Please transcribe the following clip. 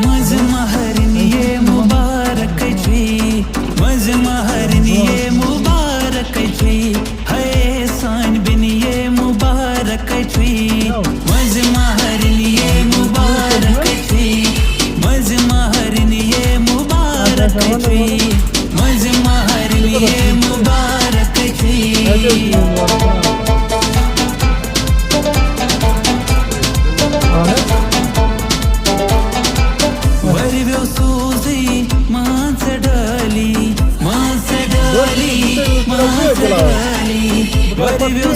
मज महरनिये मुबारक जी, मज महरनिये मुबारक जी, है सान बिनिये मुबारक जी, मज महरनिये मुबारक जी, मज महरनिये मुबारक जी, मज महरनिये मुबारक जी. वरव्यो सूजी मांसडली, मांसडली, मांसडली, वरव्यो